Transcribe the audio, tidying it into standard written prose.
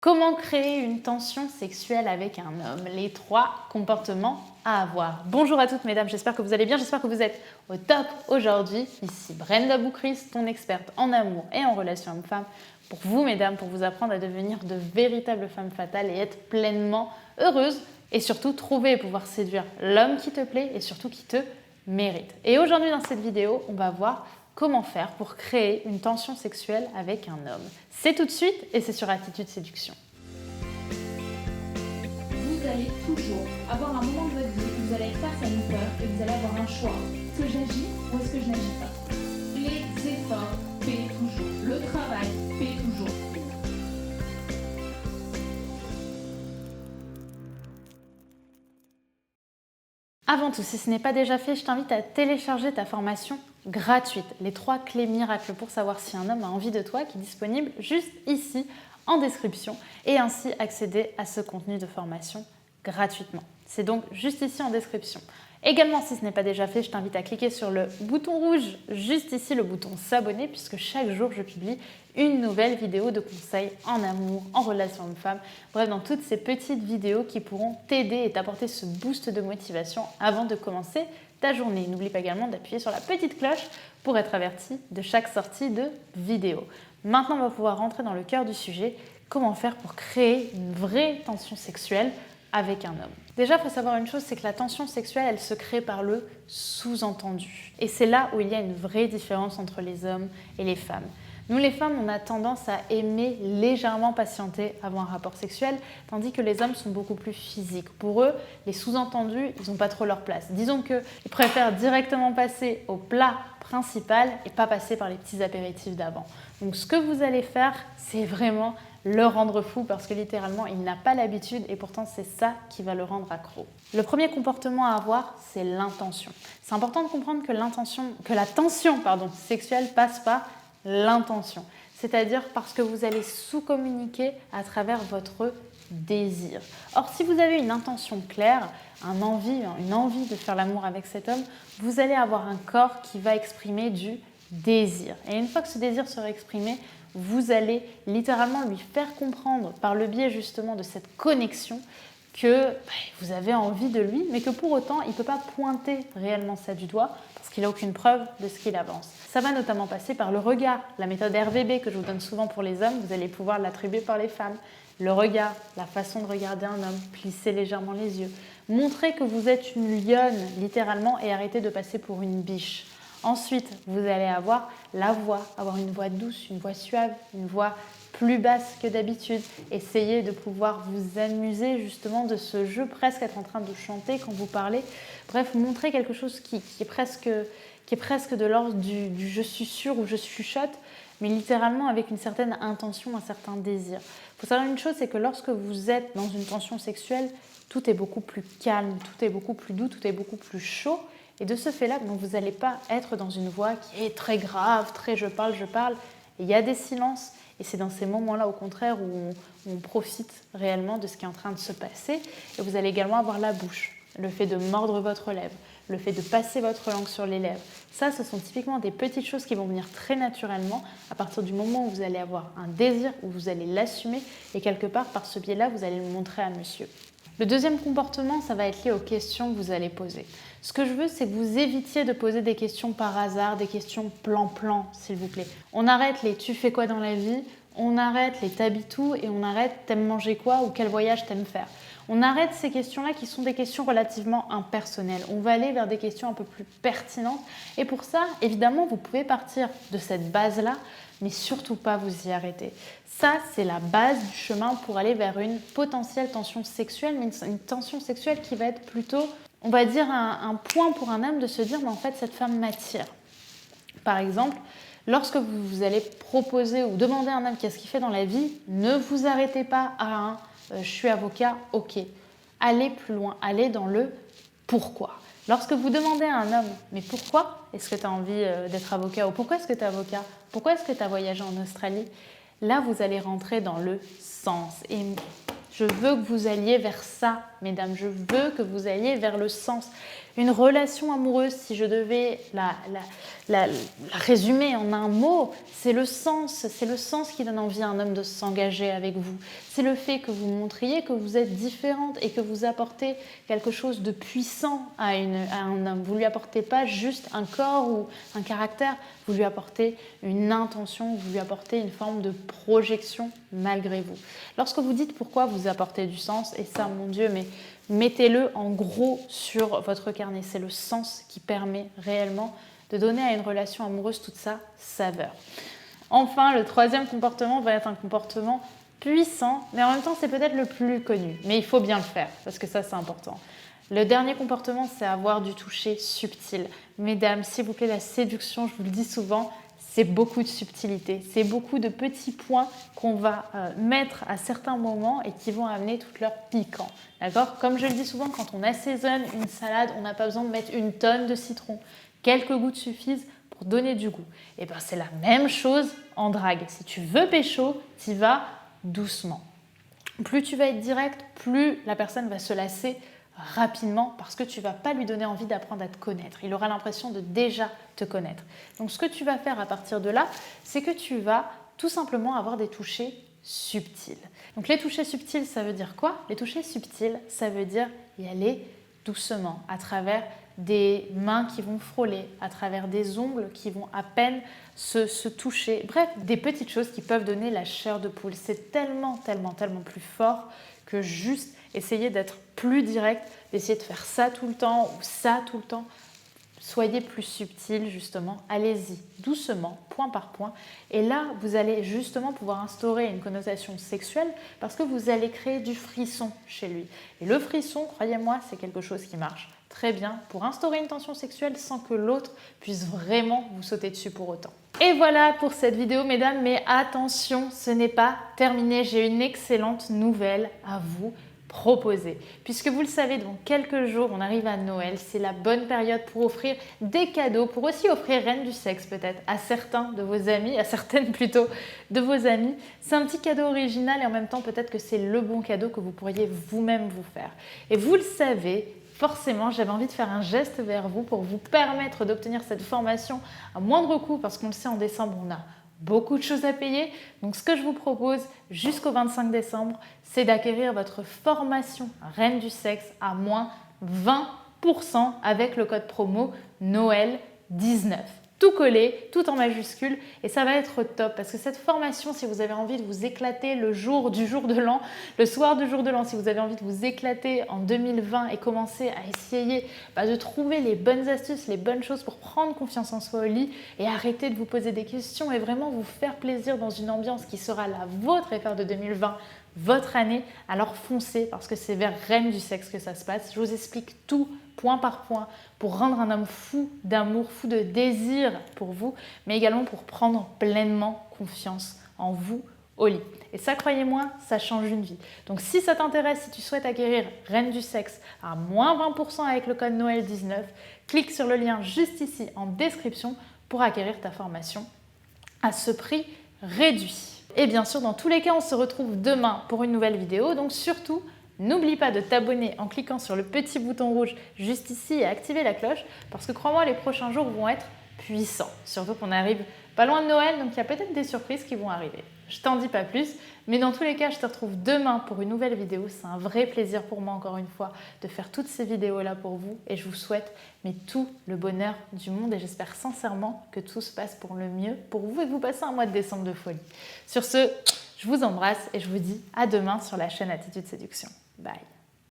Comment créer une tension sexuelle avec un homme? Les 3 comportements à avoir. Bonjour à toutes mesdames, j'espère que vous allez bien, j'espère que vous êtes au top aujourd'hui. Ici Brenda Boucris, ton experte en amour et en relations hommes-femmes. Pour vous mesdames, pour vous apprendre à devenir de véritables femmes fatales et être pleinement heureuses. Et surtout trouver et pouvoir séduire l'homme qui te plaît et surtout qui te mérite. Et aujourd'hui dans cette vidéo, on va voir comment faire pour créer une tension sexuelle avec un homme. C'est tout de suite et c'est sur Attitude Séduction. Vous allez toujours avoir un moment de votre vie où vous allez être face à une peur et vous allez avoir un choix. Est-ce que j'agis ou est-ce que je n'agis pas? Les efforts paient toujours. Le travail paie toujours. Avant tout, si ce n'est pas déjà fait, je t'invite à télécharger ta formation gratuite, les 3 clés miracles pour savoir si un homme a envie de toi, qui est disponible juste ici en description et ainsi accéder à ce contenu de formation gratuitement. C'est donc juste ici en description. Également, si ce n'est pas déjà fait, je t'invite à cliquer sur le bouton rouge juste ici, le bouton s'abonner, puisque chaque jour je publie une nouvelle vidéo de conseils en amour, en relation homme-femme, bref, dans toutes ces petites vidéos qui pourront t'aider et t'apporter ce boost de motivation avant de commencer ta journée. N'oublie pas également d'appuyer sur la petite cloche pour être averti de chaque sortie de vidéo. Maintenant, on va pouvoir rentrer dans le cœur du sujet, comment faire pour créer une vraie tension sexuelle avec un homme. Déjà, il faut savoir une chose, c'est que la tension sexuelle, elle se crée par le sous-entendu. Et c'est là où il y a une vraie différence entre les hommes et les femmes. Nous, les femmes, on a tendance à aimer légèrement patienter avant un rapport sexuel, tandis que les hommes sont beaucoup plus physiques. Pour eux, les sous-entendus, ils n'ont pas trop leur place. Disons qu'ils préfèrent directement passer au plat principal et pas passer par les petits apéritifs d'avant. Donc, ce que vous allez faire, c'est vraiment le rendre fou parce que littéralement, il n'a pas l'habitude et pourtant, c'est ça qui va le rendre accro. Le premier comportement à avoir, c'est l'intention. C'est important de comprendre que la tension sexuelle passe par l'intention. C'est-à-dire parce que vous allez sous-communiquer à travers votre désir. Or, si vous avez une intention claire, une envie de faire l'amour avec cet homme, vous allez avoir un corps qui va exprimer du désir. Et une fois que ce désir sera exprimé, vous allez littéralement lui faire comprendre par le biais justement de cette connexion que vous avez envie de lui, mais que pour autant, il ne peut pas pointer réellement ça du doigt parce qu'il n'a aucune preuve de ce qu'il avance. Ça va notamment passer par le regard. La méthode RVB que je vous donne souvent pour les hommes, vous allez pouvoir l'attribuer par les femmes. Le regard, la façon de regarder un homme, plisser légèrement les yeux. Montrer que vous êtes une lionne, littéralement, et arrêter de passer pour une biche. Ensuite, vous allez avoir la voix, avoir une voix douce, une voix suave, une voix plus basse que d'habitude. Essayez de pouvoir vous amuser justement de ce jeu, presque être en train de chanter quand vous parlez. Bref, montrer quelque chose qui est presque de l'ordre du je suis sûre ou je chuchote, mais littéralement avec une certaine intention, un certain désir. Il faut savoir une chose, c'est que lorsque vous êtes dans une tension sexuelle, tout est beaucoup plus calme, tout est beaucoup plus doux, tout est beaucoup plus chaud. Et de ce fait-là, vous n'allez pas être dans une voix qui est très grave, très je parle. Et il y a des silences. Et c'est dans ces moments-là, au contraire, où on profite réellement de ce qui est en train de se passer. Et vous allez également avoir la bouche, le fait de mordre votre lèvre, le fait de passer votre langue sur les lèvres. Ça, ce sont typiquement des petites choses qui vont venir très naturellement à partir du moment où vous allez avoir un désir, où vous allez l'assumer. Et quelque part, par ce biais-là, vous allez le montrer à monsieur. Le deuxième comportement, ça va être lié aux questions que vous allez poser. Ce que je veux, c'est que vous évitiez de poser des questions par hasard, des questions plan-plan, s'il vous plaît. On arrête les « tu fais quoi dans la vie ?» On arrête les « t'habites où ?» et on arrête « t'aimes manger quoi ?» ou « quel voyage t'aimes faire ?» On arrête ces questions-là qui sont des questions relativement impersonnelles. On va aller vers des questions un peu plus pertinentes. Et pour ça, évidemment, vous pouvez partir de cette base-là, mais surtout pas vous y arrêter. Ça, c'est la base du chemin pour aller vers une potentielle tension sexuelle, mais une tension sexuelle qui va être plutôt, on va dire, un point pour un homme de se dire, mais en fait, cette femme m'attire. Par exemple, lorsque vous allez proposer ou demander à un homme qu'est-ce qu'il fait dans la vie, ne vous arrêtez pas à un je suis avocat, ok. Allez plus loin, allez dans le pourquoi. Lorsque vous demandez à un homme, mais pourquoi est-ce que tu as envie d'être avocat ou pourquoi est-ce que tu es avocat? Pourquoi est-ce que tu as voyagé en Australie? Là, vous allez rentrer dans le sens. Et je veux que vous alliez vers ça, mesdames. Je veux que vous alliez vers le sens. Une relation amoureuse, si je devais la résumer en un mot, c'est le sens qui donne envie à un homme de s'engager avec vous. C'est le fait que vous montriez que vous êtes différente et que vous apportez quelque chose de puissant à un homme. Vous ne lui apportez pas juste un corps ou un caractère, vous lui apportez une intention, vous lui apportez une forme de projection malgré vous. Lorsque vous dites pourquoi vous apportez du sens, et ça, mon Dieu, mais mettez-le en gros sur votre carnet. C'est le sens qui permet réellement de donner à une relation amoureuse toute sa saveur. Enfin, le troisième comportement va être un comportement puissant, mais en même temps, c'est peut-être le plus connu. Mais il faut bien le faire, parce que ça, c'est important. Le dernier comportement, c'est avoir du toucher subtil. Mesdames, s'il vous plaît, la séduction, je vous le dis souvent, c'est beaucoup de subtilité, c'est beaucoup de petits points qu'on va mettre à certains moments et qui vont amener tout leur piquant. D'accord ? Comme je le dis souvent, quand on assaisonne une salade, on n'a pas besoin de mettre une tonne de citron. Quelques gouttes suffisent pour donner du goût. Et bien c'est la même chose en drague. Si tu veux pécho, tu y vas doucement. Plus tu vas être direct, plus la personne va se lasser rapidement parce que tu ne vas pas lui donner envie d'apprendre à te connaître. Il aura l'impression de déjà te connaître. Donc ce que tu vas faire à partir de là, c'est que tu vas tout simplement avoir des touchés subtils. Donc les touchés subtils, ça veut dire quoi ? Les touchés subtils, ça veut dire y aller doucement, à travers des mains qui vont frôler, à travers des ongles qui vont à peine se toucher. Bref, des petites choses qui peuvent donner la chair de poule. C'est tellement plus fort que juste essayer d'être plus direct, d'essayer de faire ça tout le temps ou ça tout le temps. Soyez plus subtil justement, allez-y doucement, point par point. Et là, vous allez justement pouvoir instaurer une connotation sexuelle parce que vous allez créer du frisson chez lui. Et le frisson, croyez-moi, c'est quelque chose qui marche très bien pour instaurer une tension sexuelle sans que l'autre puisse vraiment vous sauter dessus pour autant. Et voilà pour cette vidéo, mesdames, mais attention, ce n'est pas terminé. J'ai une excellente nouvelle à vous proposer. Puisque vous le savez, dans quelques jours, on arrive à Noël. C'est la bonne période pour offrir des cadeaux, pour aussi offrir reine du sexe peut-être à certains de vos amis, à certaines plutôt de vos amis. C'est un petit cadeau original et en même temps peut-être que c'est le bon cadeau que vous pourriez vous-même vous faire. Et vous le savez, forcément, j'avais envie de faire un geste vers vous pour vous permettre d'obtenir cette formation à moindre coût parce qu'on le sait, en décembre, on a beaucoup de choses à payer. Donc, ce que je vous propose jusqu'au 25 décembre, c'est d'acquérir votre formation Reine du sexe à moins 20% avec le code promo Noël19. Tout collé, tout en majuscule, et ça va être top parce que cette formation, si vous avez envie de vous éclater le jour du jour de l'an, le soir du jour de l'an, si vous avez envie de vous éclater en 2020 et commencer à essayer de trouver les bonnes astuces, les bonnes choses pour prendre confiance en soi au lit et arrêter de vous poser des questions et vraiment vous faire plaisir dans une ambiance qui sera la vôtre et faire de 2020 votre année, alors foncez parce que c'est vers Reine du sexe que ça se passe. Je vous explique tout point par point pour rendre un homme fou d'amour, fou de désir pour vous, mais également pour prendre pleinement confiance en vous au lit. Et ça, croyez-moi, ça change une vie. Donc si ça t'intéresse, si tu souhaites acquérir Reine du sexe à moins 20% avec le code Noël19, clique sur le lien juste ici en description pour acquérir ta formation à ce prix réduit. Et bien sûr, dans tous les cas, on se retrouve demain pour une nouvelle vidéo. Donc surtout, n'oublie pas de t'abonner en cliquant sur le petit bouton rouge juste ici et activer la cloche parce que crois-moi, les prochains jours vont être puissants. Surtout qu'on arrive pas loin de Noël, donc il y a peut-être des surprises qui vont arriver. Je t'en dis pas plus, mais dans tous les cas, je te retrouve demain pour une nouvelle vidéo. C'est un vrai plaisir pour moi, encore une fois, de faire toutes ces vidéos-là pour vous et je vous souhaite tout le bonheur du monde et j'espère sincèrement que tout se passe pour le mieux pour vous et que vous passez un mois de décembre de folie. Sur ce, je vous embrasse et je vous dis à demain sur la chaîne Attitude Séduction. Bye.